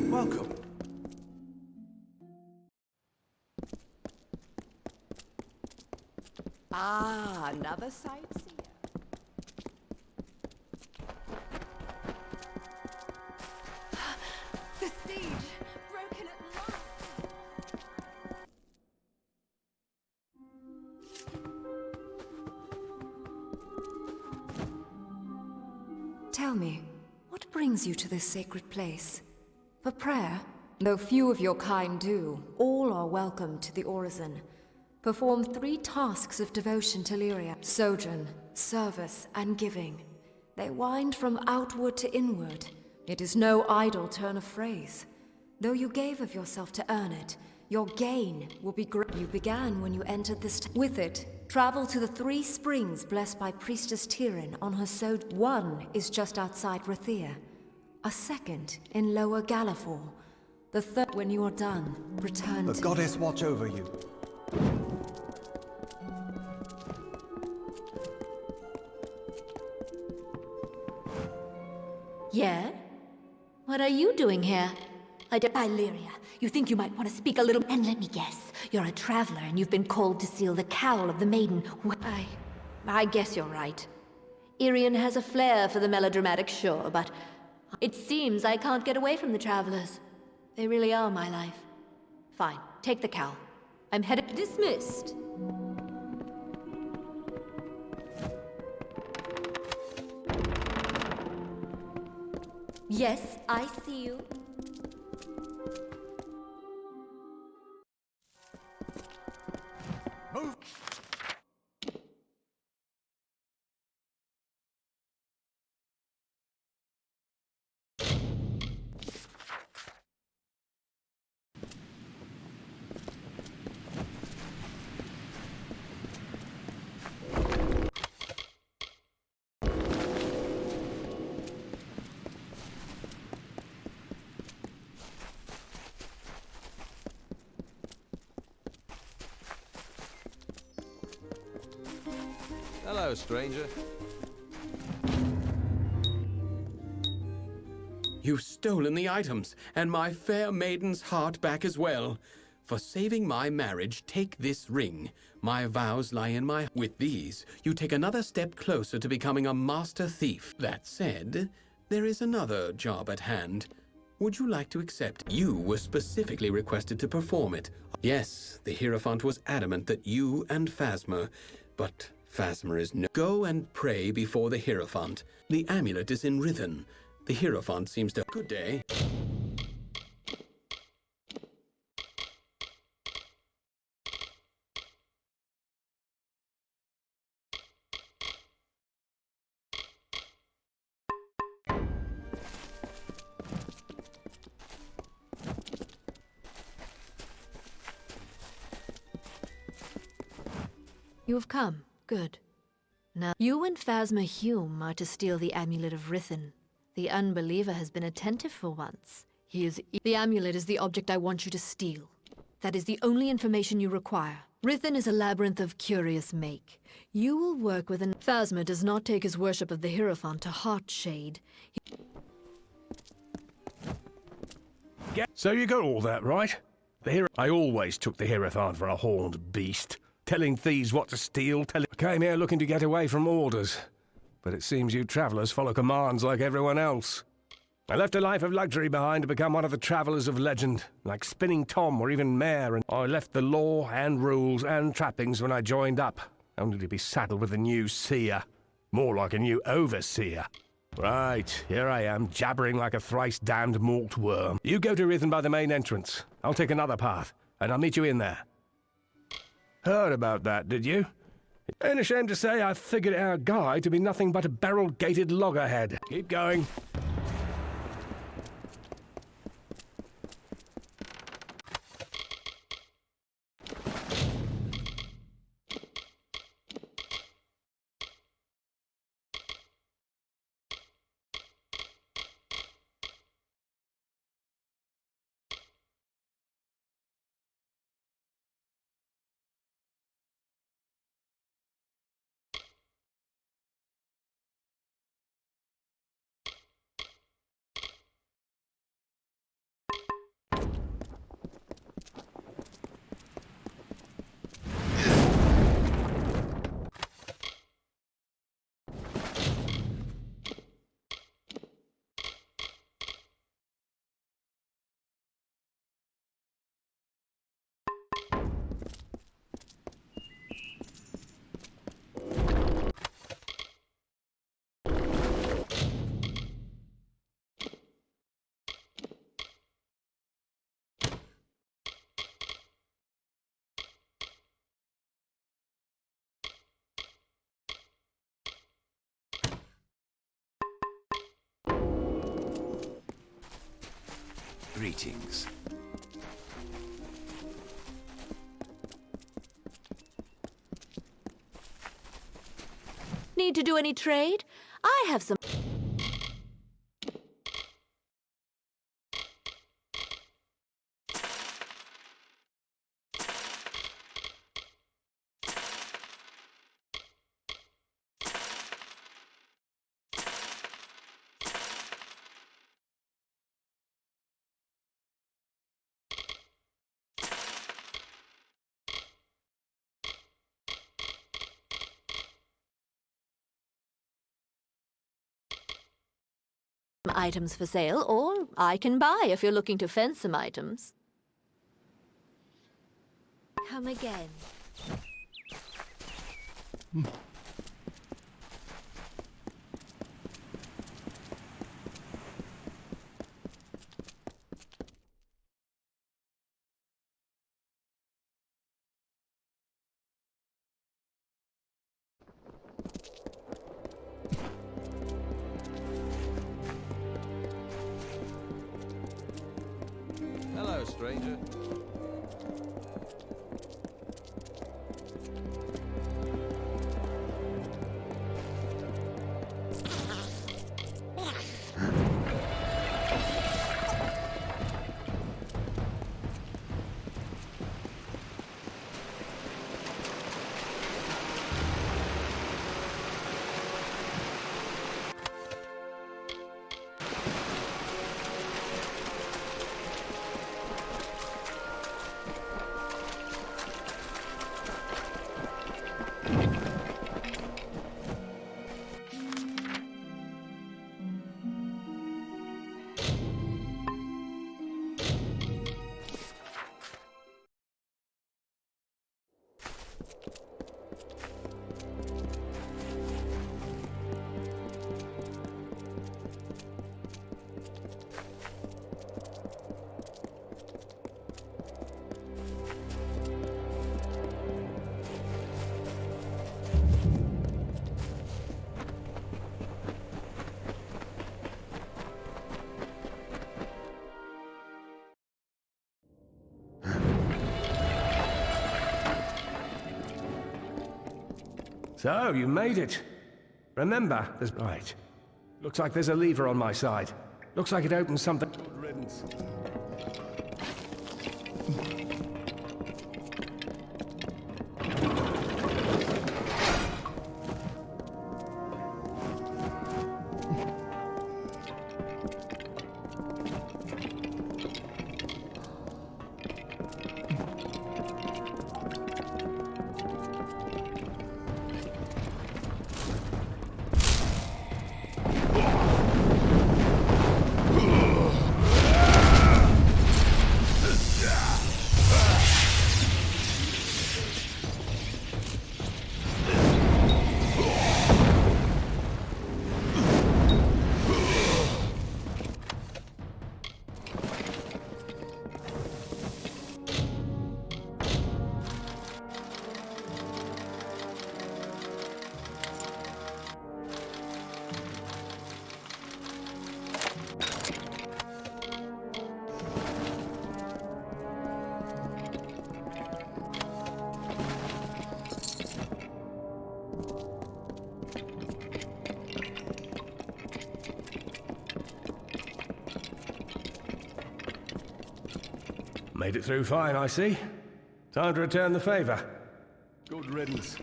Welcome. Ah, another sightseer. The siege! Broken at last! Tell me, what brings you to this sacred place? For prayer? Though few of your kind do, all are welcome to the Orison. Perform 3 tasks of devotion to Lyria: sojourn, service, and giving. They wind from outward to inward. It is no idle turn of phrase. Though you gave of yourself to earn it, your gain will be great. You began when you entered this with it. Travel to the 3 springs blessed by Priestess Tyrian on her One is just outside Rathia. A second in Lower Gallifore. The third, when you are done, return to... The goddess watch over you. Yeah? What are you doing here? Illyria, you think you might want to speak a little... And let me guess, you're a traveler and you've been called to seal the cowl of the maiden. I guess you're right. Irian has a flair for the melodramatic, sure, but it seems I can't get away from the travelers. They really are my life. Fine, take the cowl. I'm headed... Dismissed. Yes, I see you. Move! Hello, stranger. You've stolen the items, and my fair maiden's heart back as well. For saving my marriage, take this ring. My vows lie in my... With these, you take another step closer to becoming a master thief. That said, there is another job at hand. Would you like to accept? You were specifically requested to perform it. Yes, the Hierophant was adamant that you and Phasma, but Phasma is no... Go and pray before the Hierophant. The amulet is in Rhythm. The Hierophant seems to... Good day. You have come. Good. Now, you and Phasma Hume are to steal the Amulet of Rhythm. The unbeliever has been attentive for once. He is... The amulet is the object I want you to steal. That is the only information you require. Rhythm is a labyrinth of curious make. You will work with an... Phasma does not take his worship of the Hierophant to Heartshade. So you got all that right? I always took the Hierophant for a horned beast. Telling thieves what to steal, I came here looking to get away from orders. But it seems you travelers follow commands like everyone else. I left a life of luxury behind to become one of the travelers of legend, like Spinning Tom or even Mare, and I left the law and rules and trappings when I joined up, only to be saddled with a new seer. More like a new overseer. Right, here I am, jabbering like a thrice-damned malt worm. You go to Rhythm by the main entrance. I'll take another path, and I'll meet you in there. Heard about that, did you? Ain't ashamed to say I figured our guy to be nothing but a barrel-gated loggerhead. Keep going. Greetings. Need to do any trade? I have some... items for sale, or I can buy if you're looking to fence some items. Come again. Hello, stranger. So, you made it. Remember, there's... Right. Looks like there's a lever on my side. Looks like it opens something... Good riddance. Made it through fine, I see. Time to return the favor. Good riddance.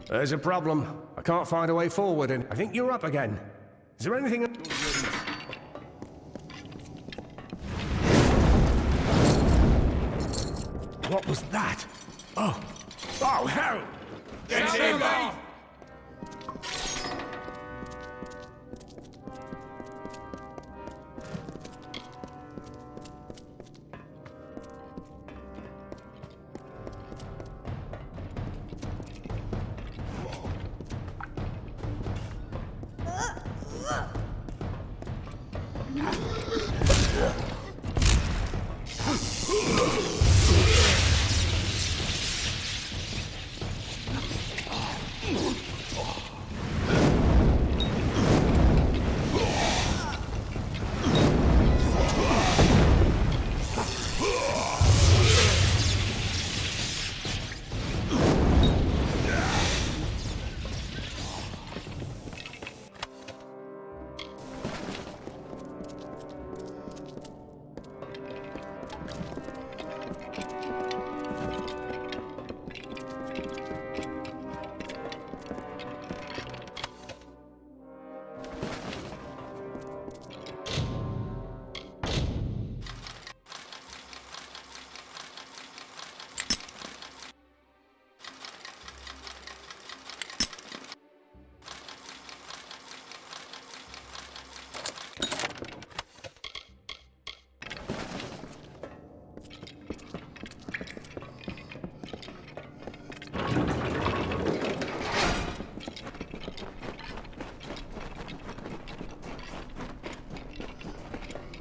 There's a problem. I can't find a way forward, and I think you're up again. Is there anything... What was that? Oh! Oh, hell! Get him off!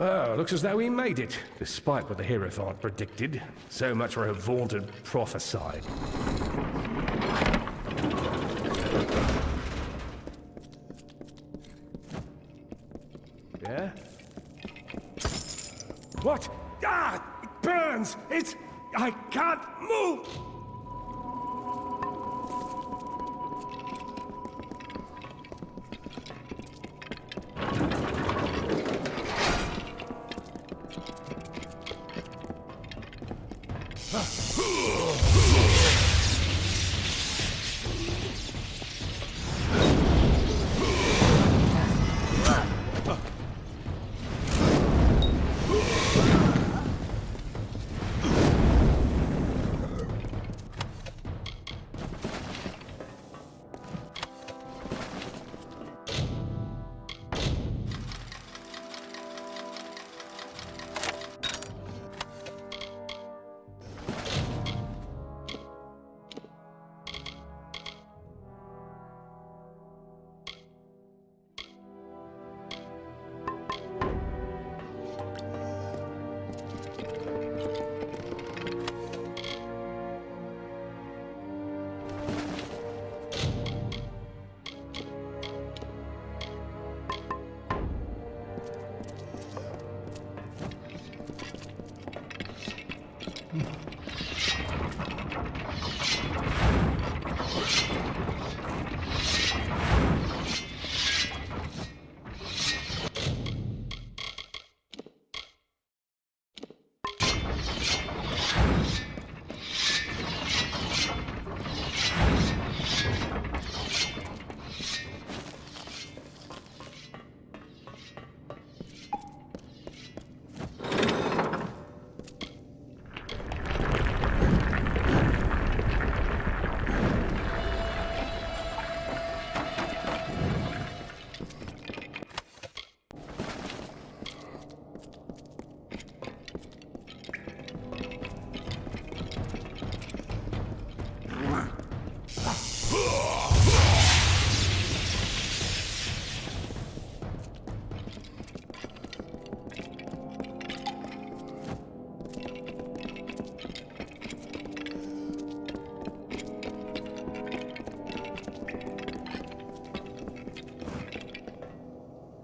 Oh, looks as though we made it, despite what the Hierophant predicted. So much for her vaunted prophecy. Yeah? What? Ah! It burns! It's... I can't move!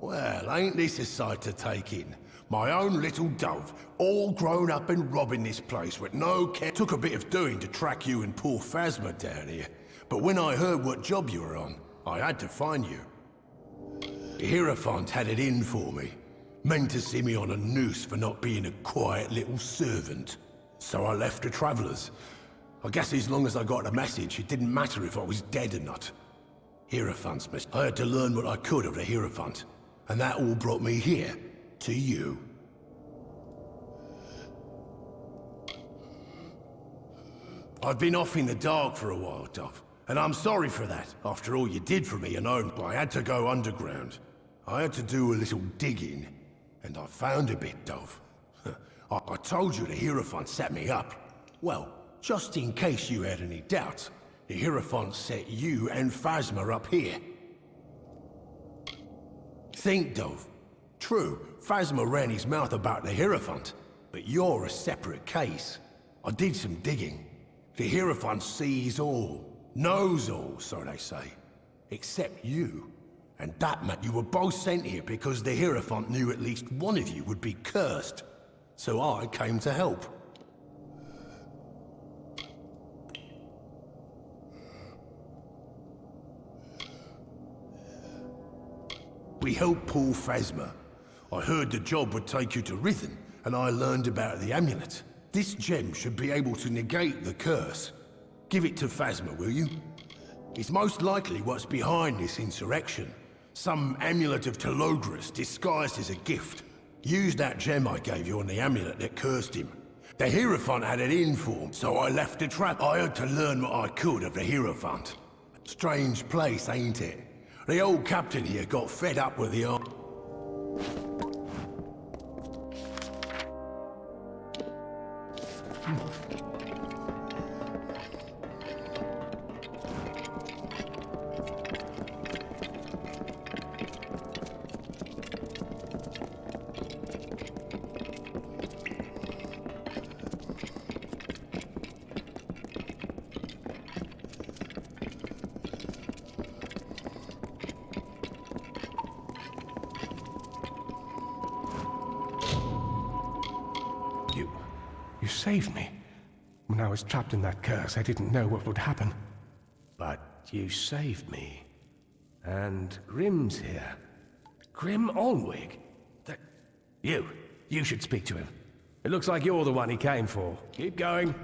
Well, ain't this a sight to take in? My own little dove, all grown up and robbing this place with no care. Took a bit of doing to track you and poor Phasma down here, but when I heard what job you were on, I had to find you. The Hierophant had it in for me. Meant to see me on a noose for not being a quiet little servant. So I left the Travellers. I guess as long as I got the message, it didn't matter if I was dead or not. Hierophant's miss. I had to learn what I could of the Hierophant, and that all brought me here, to you. I've been off in the dark for a while, Dove, and I'm sorry for that. After all you did for me and owned, I had to go underground. I had to do a little digging, and I found a bit, Dove. I told you the Hierophant set me up. Well, just in case you had any doubts, the Hierophant set you and Phasma up here. Think, Dove. True, Phasma ran his mouth about the Hierophant, but you're a separate case. I did some digging. The Hierophant sees all, knows all, so they say. Except you. And that meant you were both sent here because the Hierophant knew at least one of you would be cursed. So I came to help. We helped pull Phasma. I heard the job would take you to Rhythm, and I learned about the amulet. This gem should be able to negate the curse. Give it to Phasma, will you? It's most likely what's behind this insurrection. Some amulet of Telogris disguised as a gift. Use that gem I gave you on the amulet that cursed him. The Hierophant had it in for him, so I left a trap. I had to learn what I could of the Hierophant. Strange place, ain't it? The old captain here got fed up with the art. You saved me. When I was trapped in that curse, I didn't know what would happen. But you saved me. And Grim's here. Grim Olwig? You should speak to him. It looks like you're the one he came for. Keep going.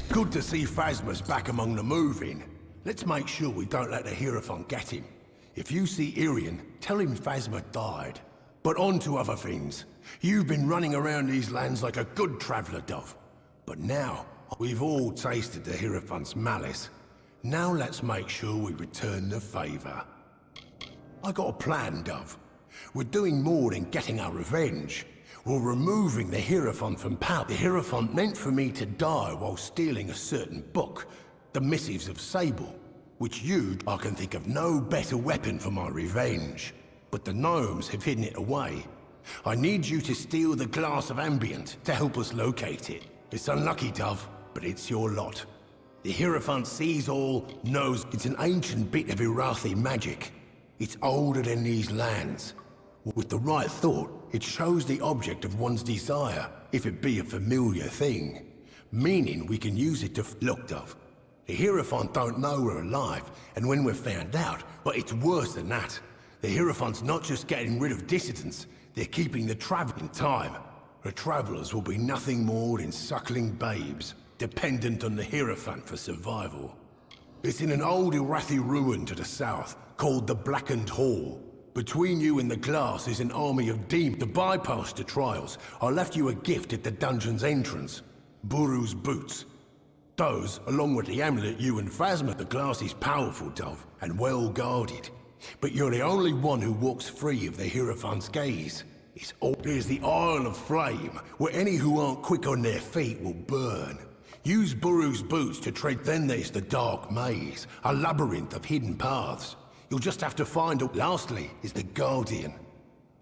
Good to see Phasma's back among the moving. Let's make sure we don't let the Hierophant get him. If you see Irian, tell him Phasma died. But on to other things. You've been running around these lands like a good traveller, Dove. But now, we've all tasted the Hierophant's malice. Now let's make sure we return the favour. I got a plan, Dove. We're doing more than getting our revenge. We're removing the Hierophant from power. The Hierophant meant for me to die while stealing a certain book, the Missives of Sable. Which I can think of no better weapon for my revenge. But the gnomes have hidden it away. I need you to steal the glass of ambient to help us locate it. It's unlucky, Dove, but it's your lot. The Hierophant sees all, knows it's an ancient bit of Irathi magic. It's older than these lands. With the right thought, it shows the object of one's desire, if it be a familiar thing. Meaning we can use it to look, Dove. The Hierophant don't know we're alive, and when we're found out, well, it's worse than that. The Hierophant's not just getting rid of dissidents, they're keeping the traveler in time. The travelers will be nothing more than suckling babes, dependent on the Hierophant for survival. It's in an old Irathi ruin to the south, called the Blackened Hall. Between you and the glass is an army of demons. To bypass the trials, I left you a gift at the dungeon's entrance. Buru's boots. Those, along with the amulet you and Phasma, the glass is powerful, Dove, and well guarded. But you're the only one who walks free of the Hierophant's gaze. There's the Isle of Flame, where any who aren't quick on their feet will burn. Use Buru's boots to tread. Then there's the Dark Maze, a labyrinth of hidden paths. You'll just have to find a... Lastly is the Guardian.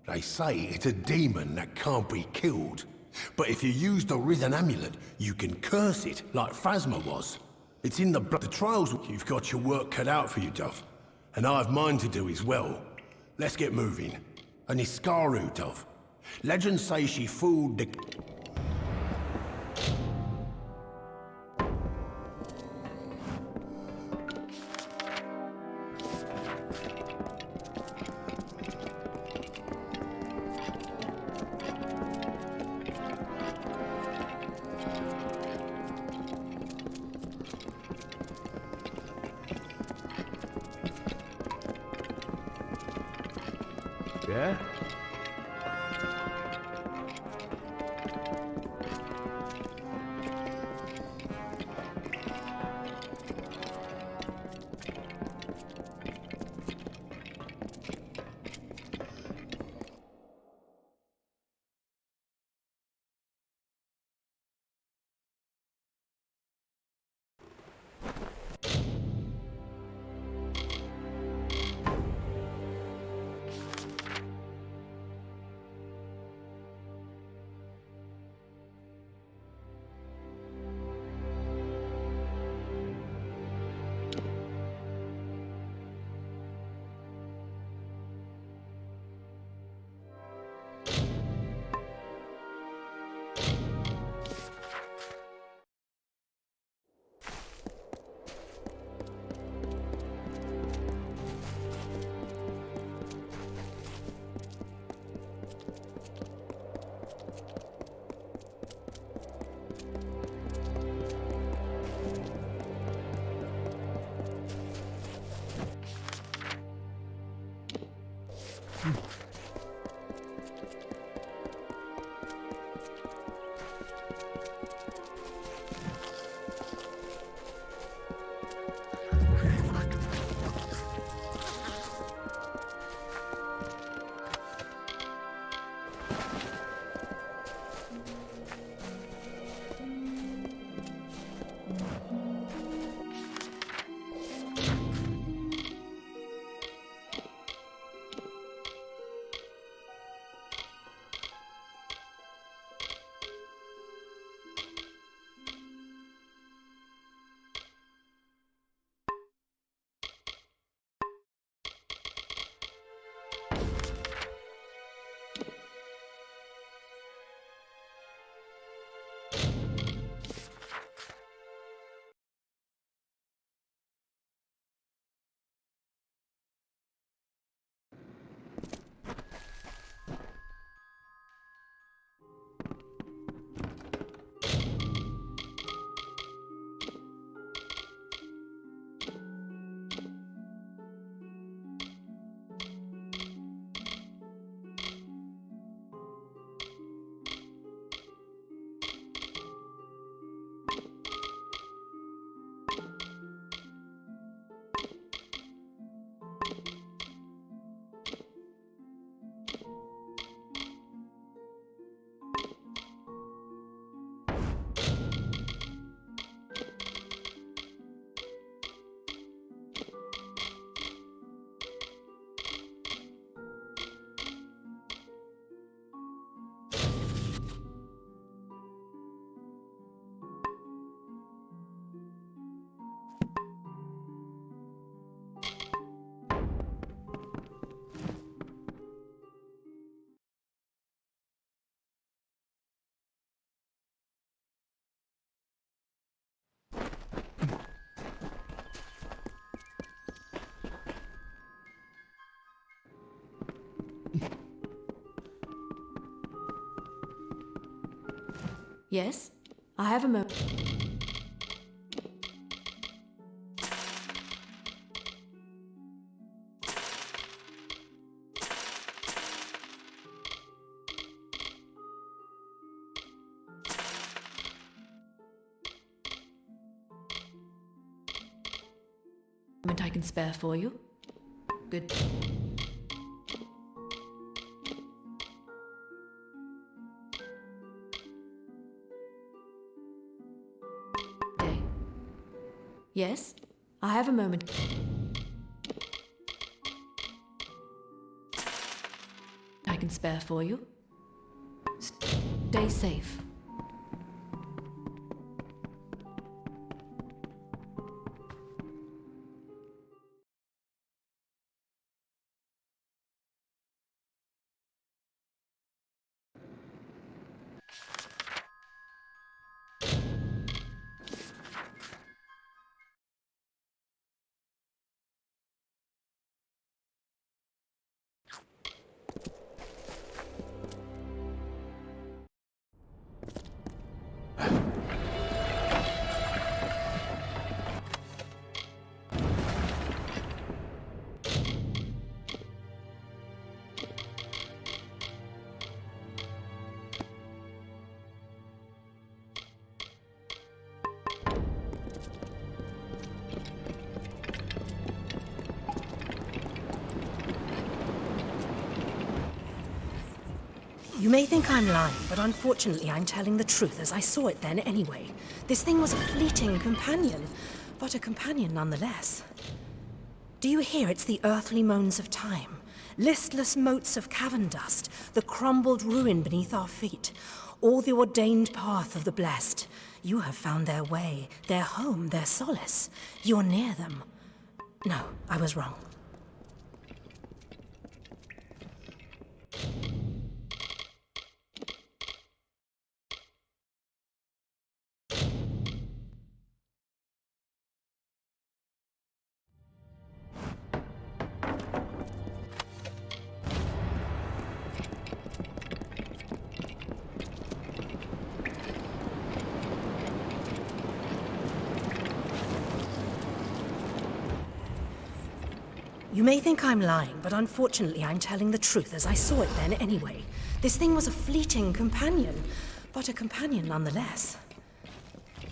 They say it's a demon that can't be killed. But if you use the Rhythm amulet, you can curse it, like Phasma was. It's in the trials. You've got your work cut out for you, Dove. And I have mine to do as well. Let's get moving. And Iskaru, Dove. Legends say she fooled the... Yeah? Yes, I have a moment. I can spare for you. Good. Day. Yes, I have a moment. I can spare for you. Stay safe. You may think I'm lying, but unfortunately I'm telling the truth as I saw it then anyway. This thing was a fleeting companion, but a companion nonetheless. Do you hear? It's the earthly moans of time. Listless motes of cavern dust, the crumbled ruin beneath our feet. All the ordained path of the blessed. You have found their way, their home, their solace. You're near them. No, I was wrong. You may think I'm lying, but unfortunately I'm telling the truth as I saw it then anyway. This thing was a fleeting companion, but a companion nonetheless.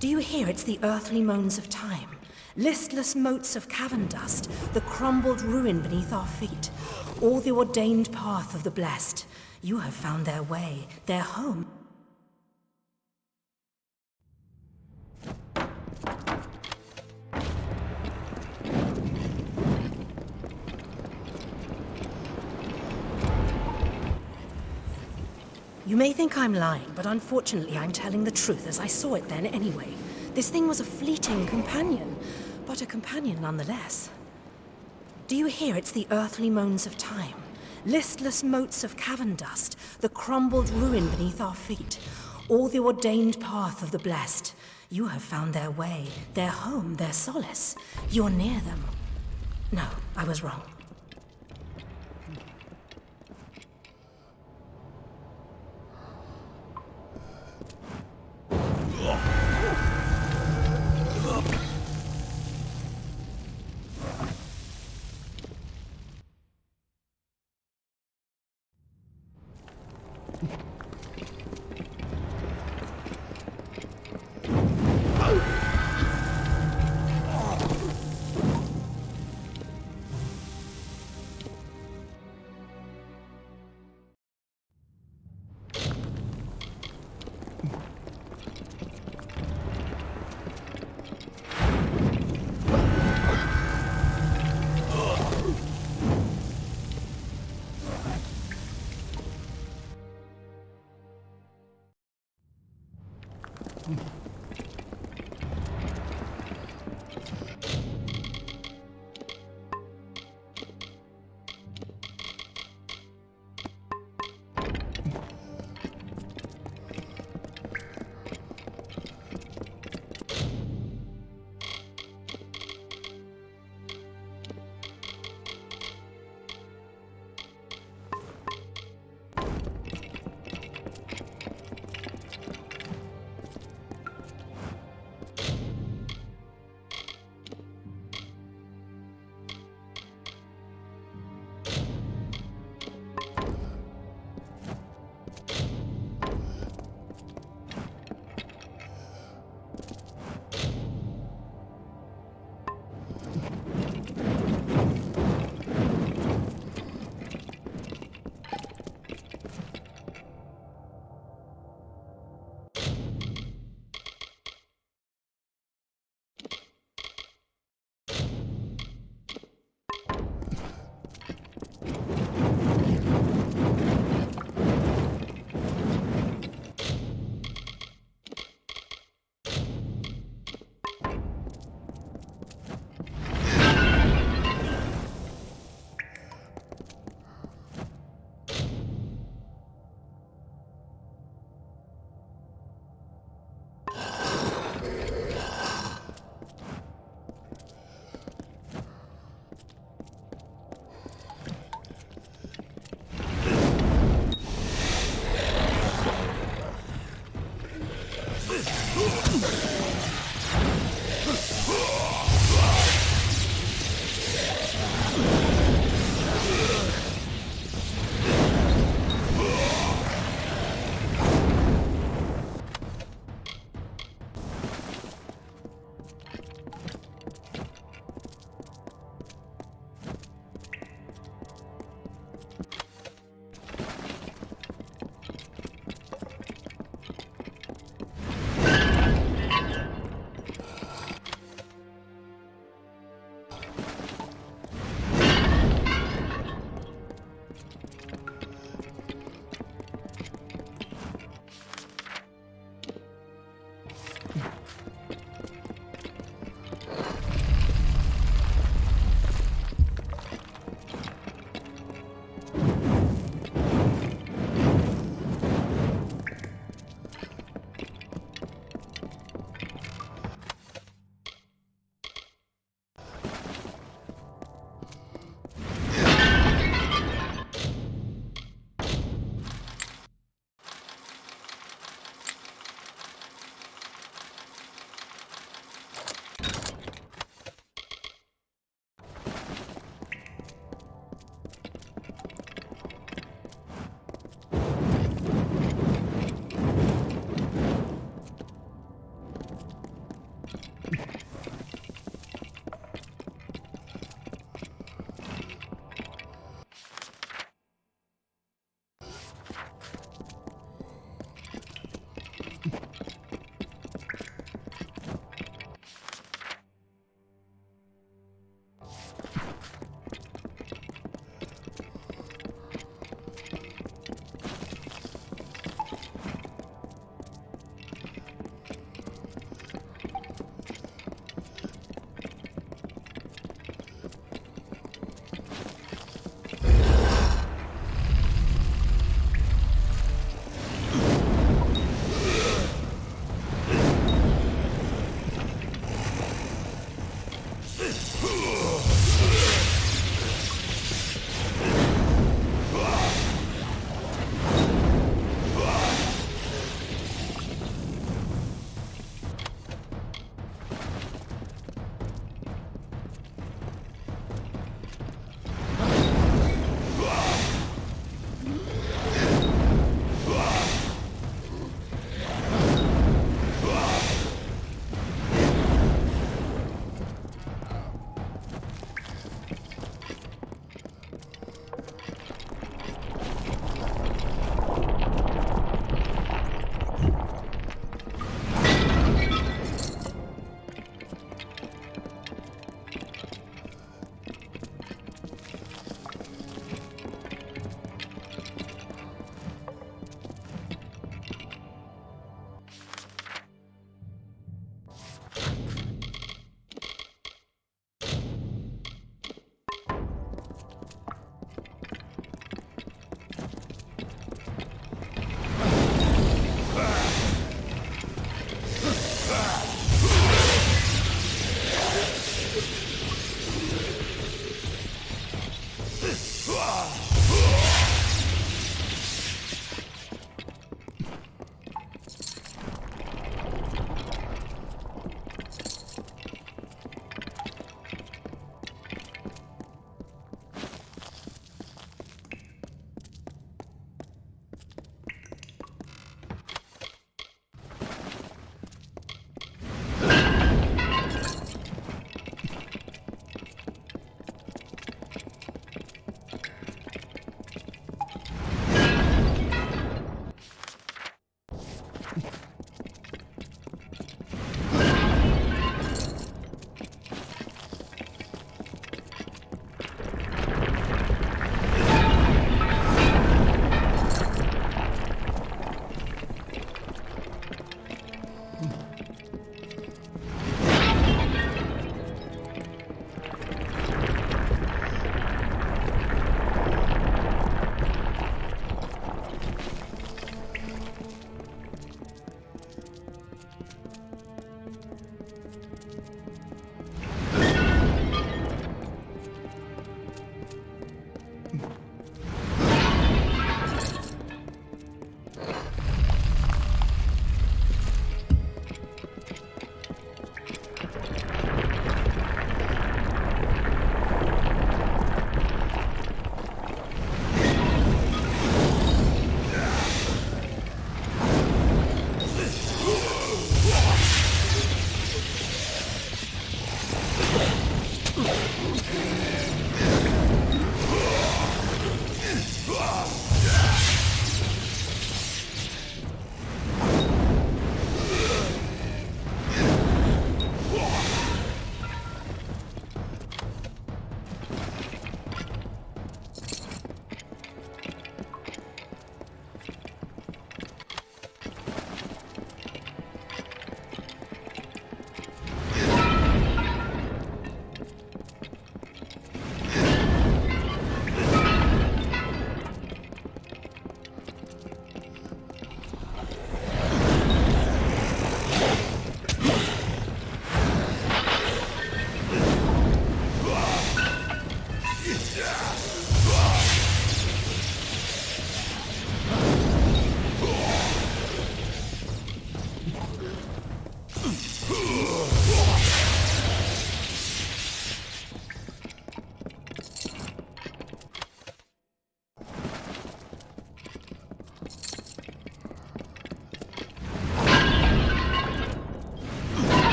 Do you hear? It's the earthly moans of time. Listless motes of cavern dust, the crumbled ruin beneath our feet. All the ordained path of the blessed. You have found their way, their home. You may think I'm lying, but unfortunately I'm telling the truth as I saw it then anyway. This thing was a fleeting companion, but a companion nonetheless. Do you hear? It's the earthly moans of time. Listless motes of cavern dust, the crumbled ruin beneath our feet. All the ordained path of the blessed. You have found their way, their home, their solace. You're near them. No, I was wrong.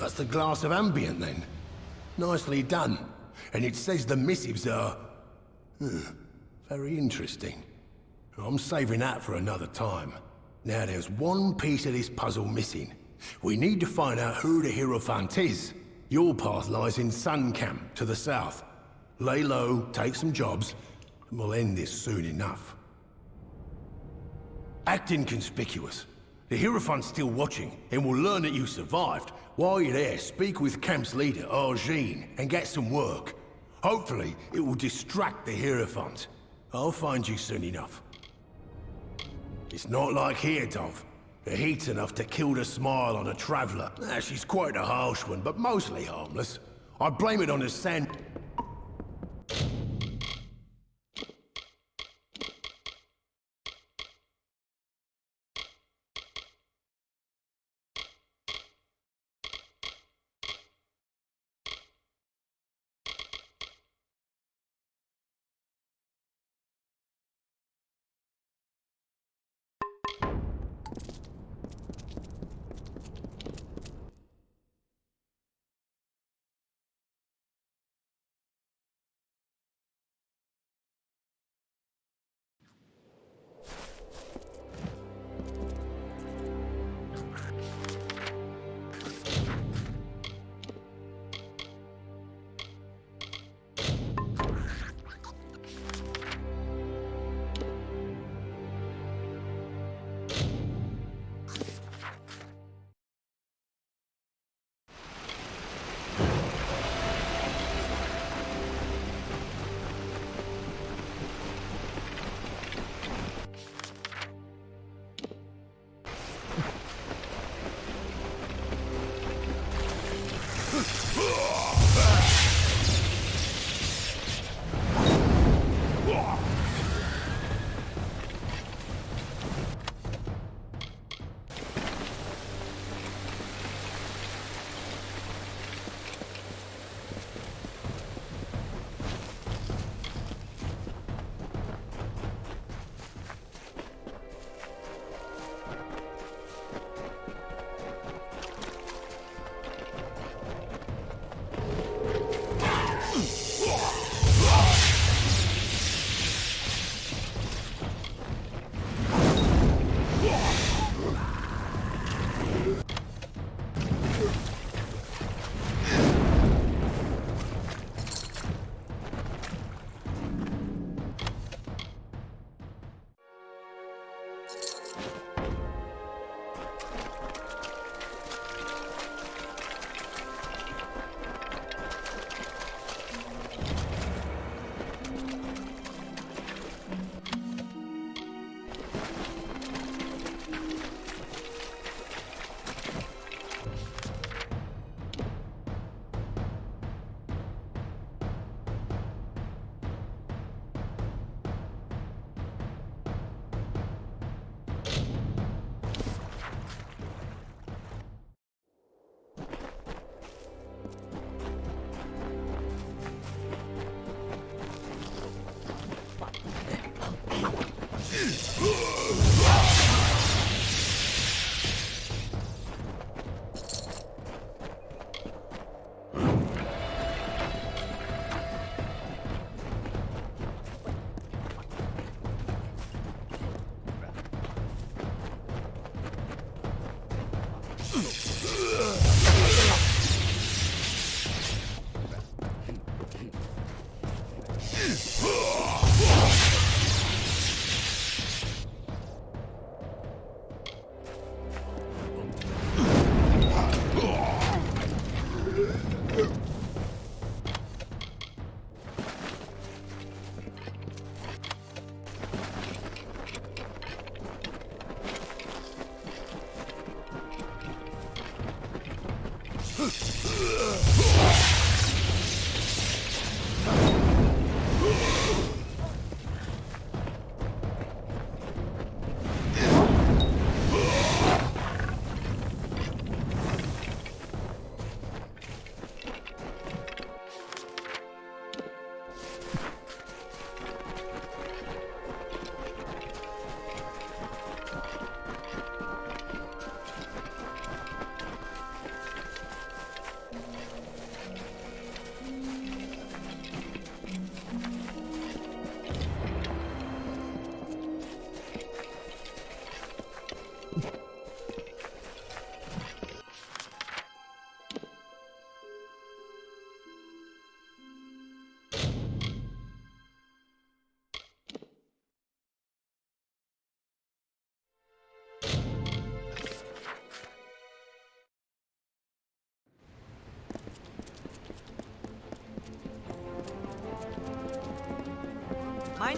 That's the glass of ambient, then. Nicely done. And it says the missives are... very interesting. I'm saving that for another time. Now there's one piece of this puzzle missing. We need to find out who the Hierophant is. Your path lies in Sun Camp, to the south. Lay low, take some jobs, and we'll end this soon enough. Act inconspicuous. The Hierophant's still watching, and will learn that you survived. While you're there, speak with Camp's leader, Argene, and get some work. Hopefully, it will distract the Hierophant. I'll find you soon enough. It's not like here, Dove. The heat's enough to kill the smile on a traveller. She's quite a harsh one, but mostly harmless. I blame it on the sand...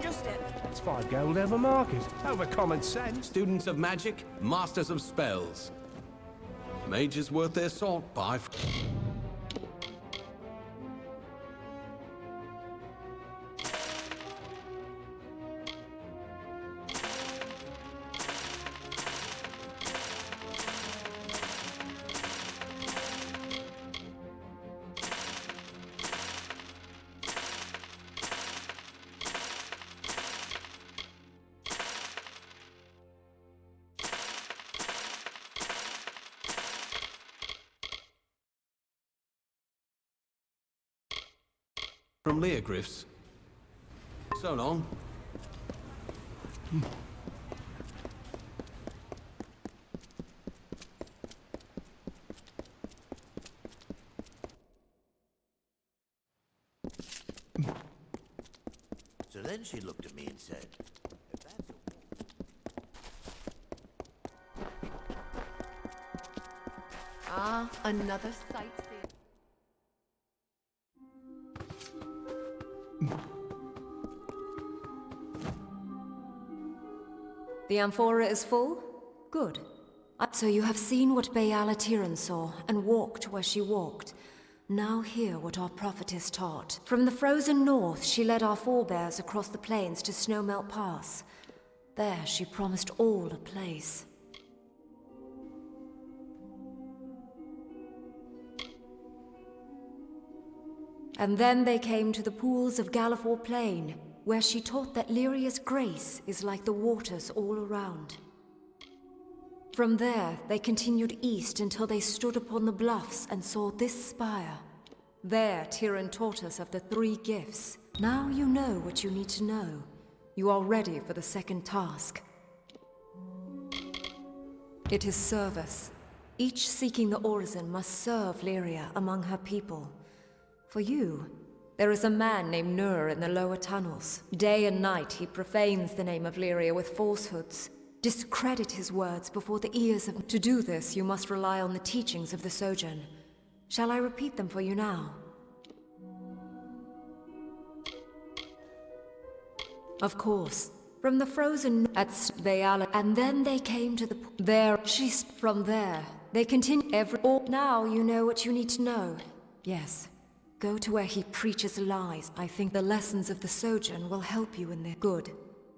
just it. It's 5 gold over market. Over common sense. Students of magic, masters of spells. Mages worth their salt by... From Leogriffs. So long. So then she looked at me and said, "If that's a Ah, another sightseeing. The amphora is full? Good. So you have seen what Baal-Atiran saw, and walked where she walked. Now hear what our prophetess taught. From the frozen north, she led our forebears across the plains to Snowmelt Pass. There she promised all a place. And then they came to the pools of Gallifore Plain, where she taught that Lyria's grace is like the waters all around. From there, they continued east until they stood upon the bluffs and saw this spire. There, Tyrion taught us of the 3 gifts. Now you know what you need to know. You are ready for the second task. It is service. Each seeking the Orison must serve Lyria among her people. For you, there is a man named Nur in the lower tunnels. Day and night he profanes the name of Lyria with falsehoods. Discredit his words before the ears of... To do this, you must rely on the teachings of the Sojourn. Shall I repeat them for you now? Of course. From the frozen at Baal, and then they came to the... There, from there, they continue now you know what you need to know. Yes. Go to where he preaches lies. I think the lessons of the Sojourn will help you in this. Good.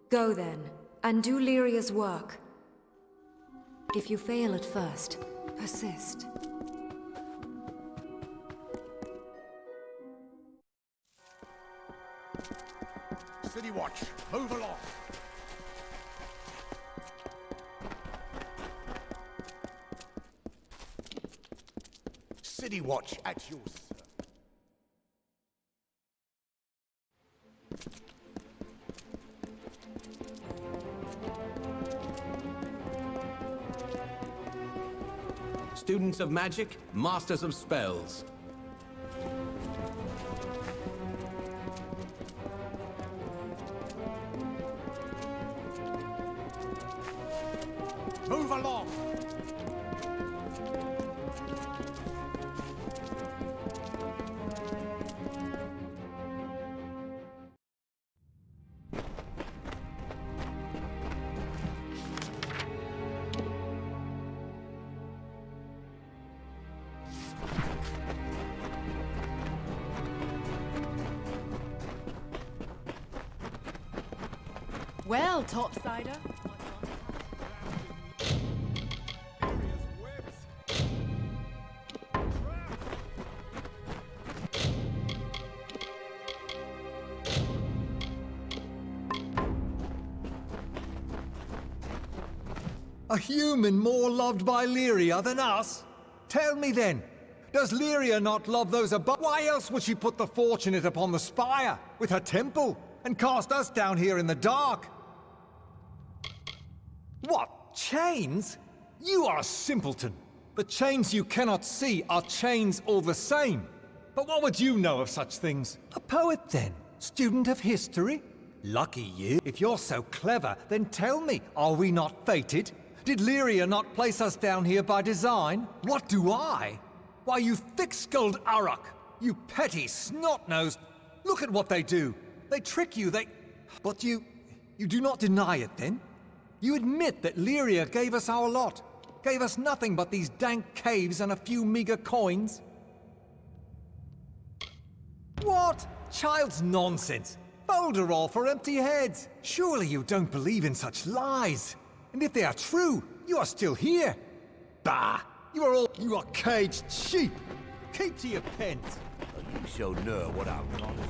Go then, and do Lyria's work. If you fail at first, persist. City Watch, move along. City Watch at your service. Students of magic, masters of spells. Move along. Well, topsider. A human more loved by Lyria than us? Tell me then, does Lyria not love those above? Why else would she put the fortunate upon the spire with her temple and cast us down here in the dark? What, chains? You are a simpleton. The chains you cannot see are chains all the same. But what would you know of such things? A poet then? Student of history? Lucky you. If you're so clever, then tell me, are we not fated? Did Lyria not place us down here by design? What do I? Why, you thick-skulled Uruk! You petty snot-nosed! Look at what they do! They trick you, they... But you do not deny it then? You admit that Lyria gave us our lot, gave us nothing but these dank caves and a few meager coins? What? Child's nonsense. Boulder all for empty heads. Surely you don't believe in such lies. And if they are true, you are still here. Bah! You are caged sheep. Keep to your pens. You show know what I'm promising.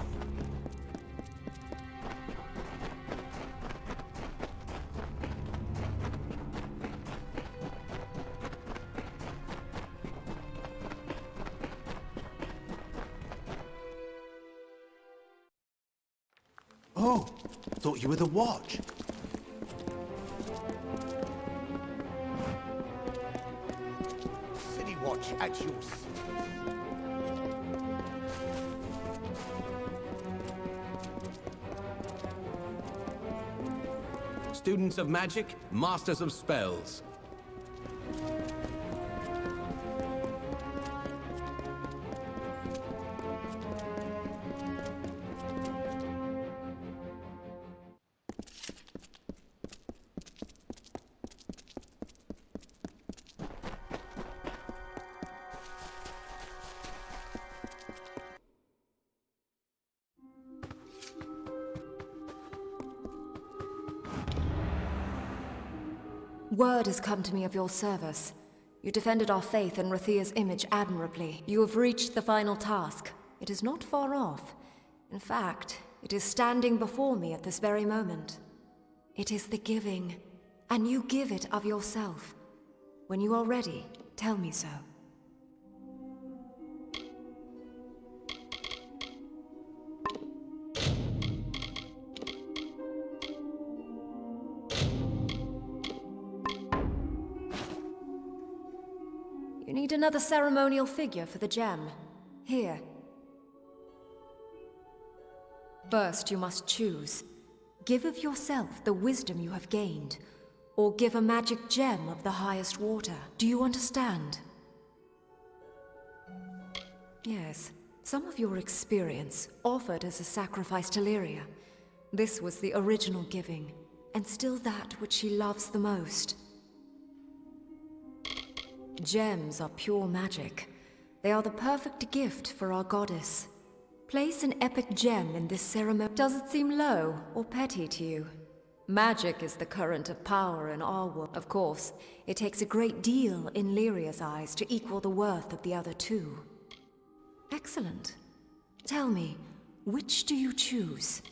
Oh, thought you were the watch. City watch at your Students of magic, masters of spells. Word has come to me of your service. You defended our faith and Rathia's image admirably. You have reached the final task. It is not far off. In fact, it is standing before me at this very moment. It is the giving, and you give it of yourself. When you are ready, tell me so. You need another ceremonial figure for the gem. Here. First, you must choose. Give of yourself the wisdom you have gained, or give a magic gem of the highest water. Do you understand? Yes. Some of your experience offered as a sacrifice to Lyria. This was the original giving, and still that which she loves the most. Gems are pure magic. They are the perfect gift for our goddess. Place an epic gem in this ceremony. Does it seem low or petty to you? Magic is the current of power in our world. Of course, it takes a great deal in Lyria's eyes to equal the worth of the other two. Excellent. Tell me, which do you choose?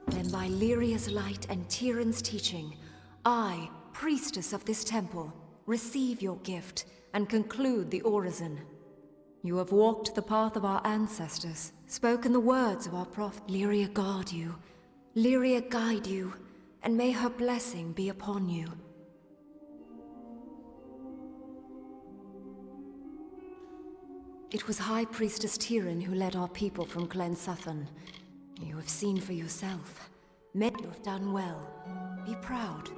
Then by Lyria's light and Tyrion's teaching, I, priestess of this temple, receive your gift and conclude the orison. You have walked the path of our ancestors, spoken the words of our prophet. Lyria guard you, Lyria guide you, and may her blessing be upon you. It was High Priestess Tyrion who led our people from Glen Sutton. You have seen for yourself. Men have done well. Be proud.